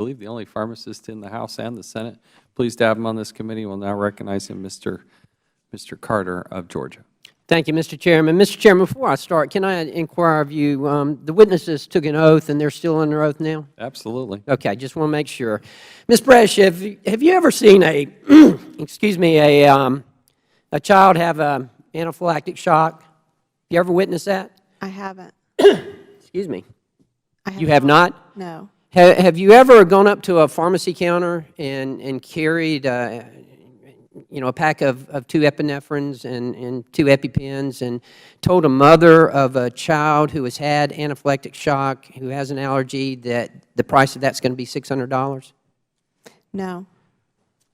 believe the only pharmacist in the House and the Senate. Pleased to have him on this committee. We'll now recognize him, Mr. Carter of Georgia. Thank you, Mr. Chairman. Mr. Chairman, before I start, can I inquire of you, the witnesses took an oath and they're still under oath now? Absolutely. Okay, just want to make sure. Ms. Bresch, have you ever seen a, excuse me, a child have an anaphylactic shock? You ever witnessed that? I haven't. Excuse me. You have not? No. Have you ever gone up to a pharmacy counter and carried, a pack of 2 epinephrines and 2 EpiPens and told a mother of a child who has had anaphylactic shock, who has an allergy, that the price of that's going to be $600? No.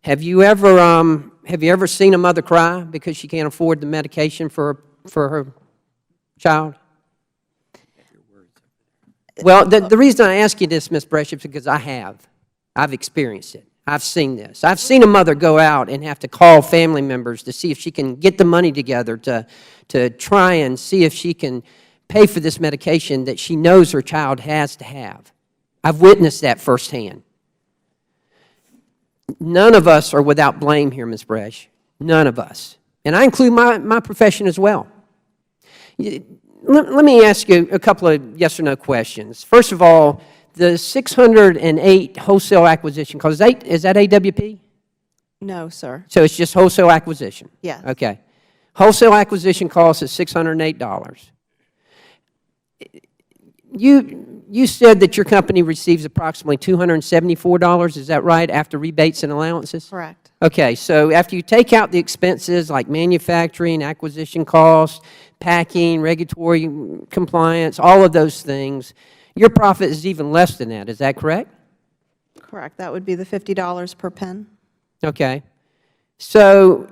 Have you ever seen a mother cry because she can't afford the medication for her child? Well, the reason I ask you this, Ms. Bresch, is because I've experienced it. I've seen this. I've seen a mother go out and have to call family members to see if she can get the money together to try and see if she can pay for this medication that she knows her child has to have. I've witnessed that firsthand. None of us are without blame here, Ms. Bresch. None of us. And I include my profession as well. Let me ask you a couple of yes or no questions. First of all, the 608 wholesale acquisition cost, is that AWP? No, sir. So it's just wholesale acquisition? Yes. Okay. Wholesale acquisition cost is $608. You said that your company receives approximately $274, is that right, after rebates and allowances? Correct. Okay, so after you take out the expenses like manufacturing, acquisition costs, packing, regulatory compliance, all of those things, your profit is even less than that. Is that correct? Correct. That would be the $50 per pen. Okay. So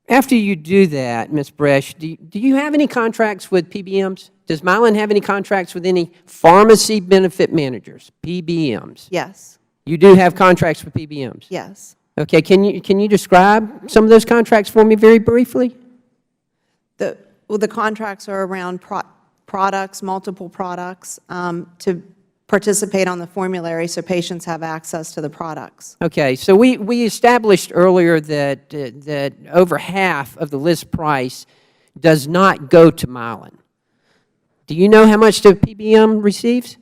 after you do that, Ms. Bresch, do you have any contracts with PBMs? Does Mylan have any contracts with any pharmacy benefit managers, PBMs? Yes. You do have contracts with PBMs? Yes. Okay. Can you describe some of those contracts for me very briefly? The contracts are around products, multiple products, to participate on the formulary so patients have access to the products. Okay, so we established earlier that over half of the list price does not go to Mylan. Do you know how much the PBM receives?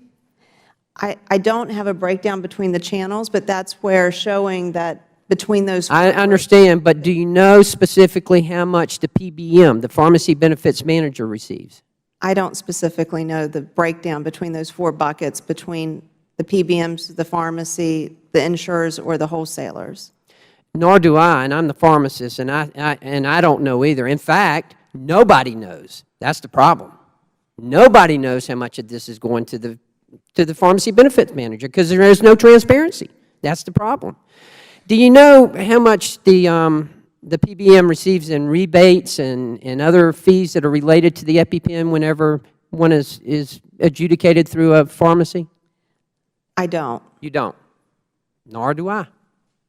I don't have a breakdown between the channels, but that's where showing that between those. I understand, but do you know specifically how much the PBM, the pharmacy benefits manager, receives? I don't specifically know the breakdown between those 4 buckets, between the PBMs, the pharmacy, the insurers, or the wholesalers. Nor do I, and I'm the pharmacist, and I don't know either. In fact, nobody knows. That's the problem. Nobody knows how much of this is going to the pharmacy benefits manager because there is no transparency. That's the problem. Do you know how much the PBM receives in rebates and other fees that are related to the EpiPen whenever one is adjudicated through a pharmacy? I don't. You don't. Nor do I.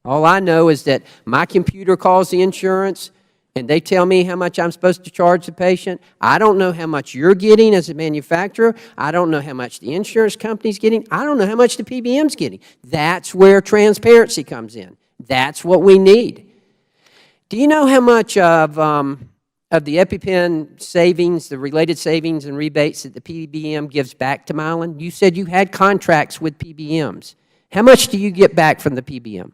All I know is that my computer calls the insurance and they tell me how much I'm supposed to charge the patient. I don't know how much you're getting as a manufacturer. I don't know how much the insurance company's getting. I don't know how much the PBM's getting. That's where transparency comes in. That's what we need. Do you know how much of the EpiPen savings, the related savings and rebates that the PBM gives back to Mylan? You said you had contracts with PBMs. How much do you get back from the PBM?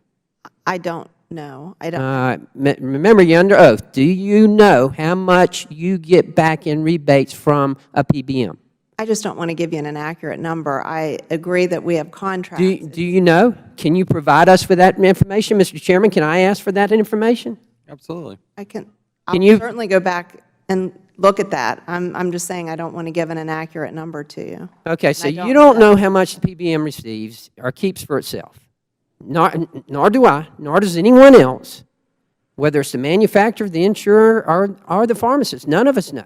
I don't know. I don't. Remember, you're under oath. Do you know how much you get back in rebates from a PBM? I just don't want to give you an inaccurate number. I agree that we have contracts. Do you know? Can you provide us with that information, Mr. Chairman? Can I ask for that information? Absolutely. I'll certainly go back and look at that. I'm just saying I don't want to give an inaccurate number to you. Okay, so you don't know how much the PBM receives or keeps for itself. Nor do I, nor does anyone else, whether it's the manufacturer, the insurer, or the pharmacist. None of us know.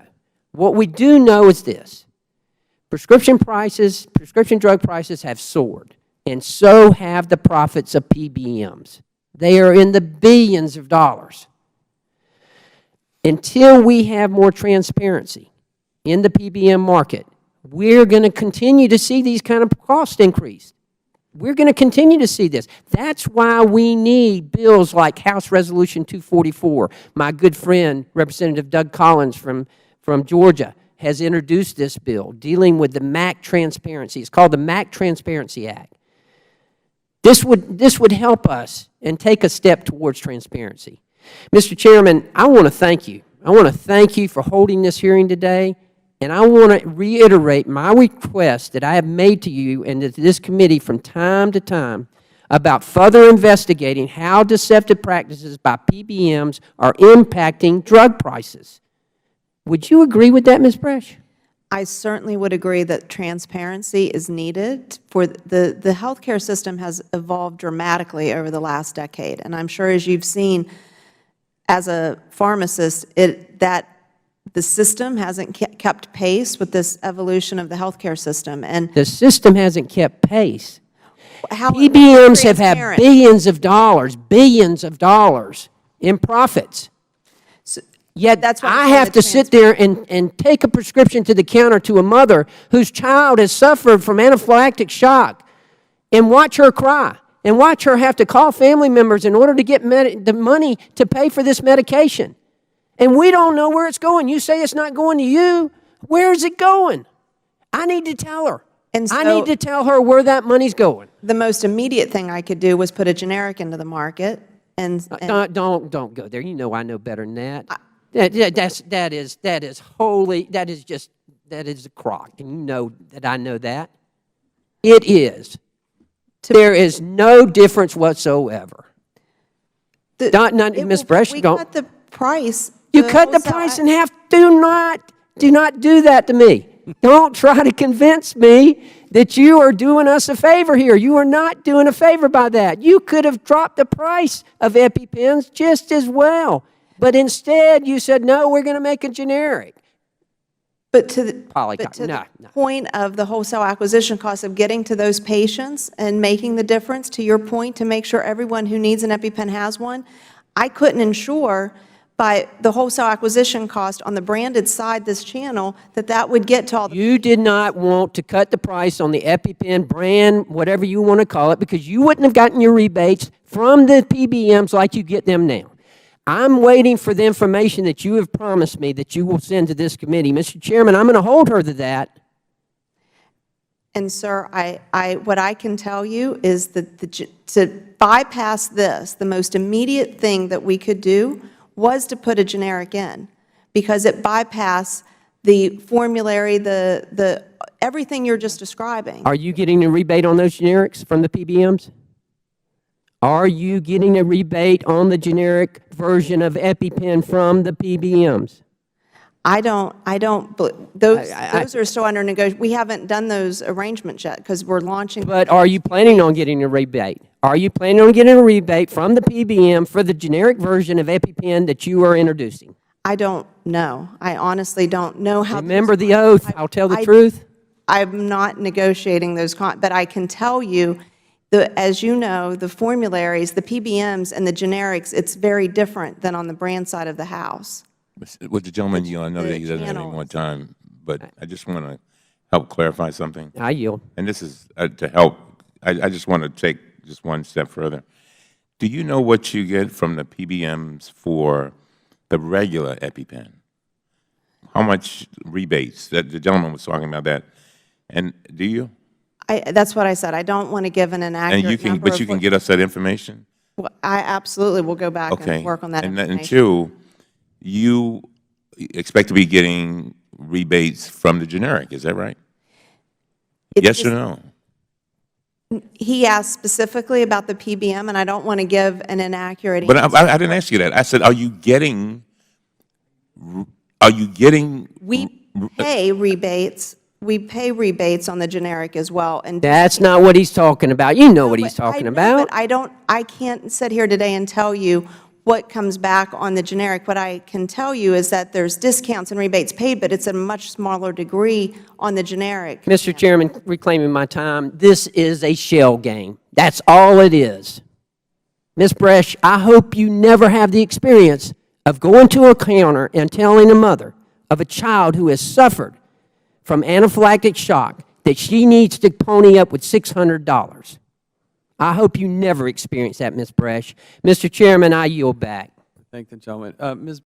What we do know is this. Prescription drug prices have soared, and so have the profits of PBMs. They are in the billions of dollars. Until we have more transparency in the PBM market, we're going to continue to see these kind of costs increase. We're going to continue to see this. That's why we need bills like House Resolution 244. My good friend, Representative Doug Collins from Georgia, has introduced this bill dealing with the MAC transparency. It's called the MAC Transparency Act. This would help us and take a step towards transparency. Mr. Chairman, I want to thank you. I want to thank you for holding this hearing today, and I want to reiterate my request that I have made to you and to this committee from time to time about further investigating how deceptive practices by PBMs are impacting drug prices. Would you agree with that, Ms. Bresch? I certainly would agree that transparency is needed. For the healthcare system has evolved dramatically over the last decade, and I'm sure as you've seen as a pharmacist, that the system hasn't kept pace with this evolution of the healthcare system. And the system hasn't kept pace. how PBMs have had billions of dollars in profits. Yet that's why I have to sit there and take a prescription to the counter to a mother whose child has suffered from anaphylactic shock and watch her cry and watch her have to call family members in order to get the money to pay for this medication. And we don't know where it's going. You say it's not going to you. Where is it going? I need to tell her. And so I need to tell her where that money's going. the most immediate thing I could do was put a generic into the market. And Don't go there. You know I know better than that. That is wholly, that is a crock. And you know that I know that. It is. There is no difference whatsoever. Ms. Bresch, we cut the price. You cut the price in half. Do not do that to me. Don't try to convince me that you are doing us a favor here. You are not doing a favor by that. You could have dropped the price of EpiPens just as well. But instead, you said, no, we're going to make a generic. But to the point of the wholesale acquisition cost of getting to those patients and making the difference, to your point, to make sure everyone who needs an EpiPen has one, I couldn't ensure by the wholesale acquisition cost on the branded side, this channel, that would get to all the... You did not want to cut the price on the EpiPen brand, whatever you want to call it, because you wouldn't have gotten your rebates from the PBMs like you get them now. I'm waiting for the information that you have promised me that you will send to this committee. Mr. Chairman, I'm going to hold her to that. And, sir, what I can tell you is that to bypass this, the most immediate thing that we could do was to put a generic in, because it bypassed the formulary, the everything you're just describing. Are you getting a rebate on those generics from the PBMs? Are you getting a rebate on the generic version of EpiPen from the PBMs? I don't, those are still under negotiation. We haven't done those arrangements yet because we're launching. But are you planning on getting a rebate? Are you planning on getting a rebate from the PBM for the generic version of EpiPen that you are introducing? I don't know. I honestly don't know how. Remember the oath. I'll tell the truth. I'm not negotiating those, but I can tell you, as you know, the formularies, the PBMs and the generics, it's very different than on the brand side of the house. Well, the gentleman, I know that he doesn't have any more time, but I just want to help clarify something. I yield. And this is to help. I just want to take just one step further. Do you know what you get from the PBMs for the regular EpiPen? How much rebates? The gentleman was talking about that. And do you? That's what I said. I don't want to give an inaccurate number. But you can get us that information? Well, I absolutely will go back and work on that information. And two, you expect to be getting rebates from the generic, is that right? Yes or no? He asked specifically about the PBM, and I don't want to give an inaccurate answer. But I didn't ask you that. I said, are you getting? We pay rebates. We pay rebates on the generic as well. And that's not what he's talking about. You know what he's talking about. But I can't sit here today and tell you what comes back on the generic. What I can tell you is that there's discounts and rebates paid, but it's a much smaller degree on the generic. Mr. Chairman, reclaiming my time, this is a shell game. That's all it is. Ms. Bresch, I hope you never have the experience of going to a counter and telling a mother of a child who has suffered from anaphylactic shock that she needs to pony up with $600. I hope you never experience that, Ms. Bresch. Mr. Chairman, I yield back. Thank the gentleman. Ms.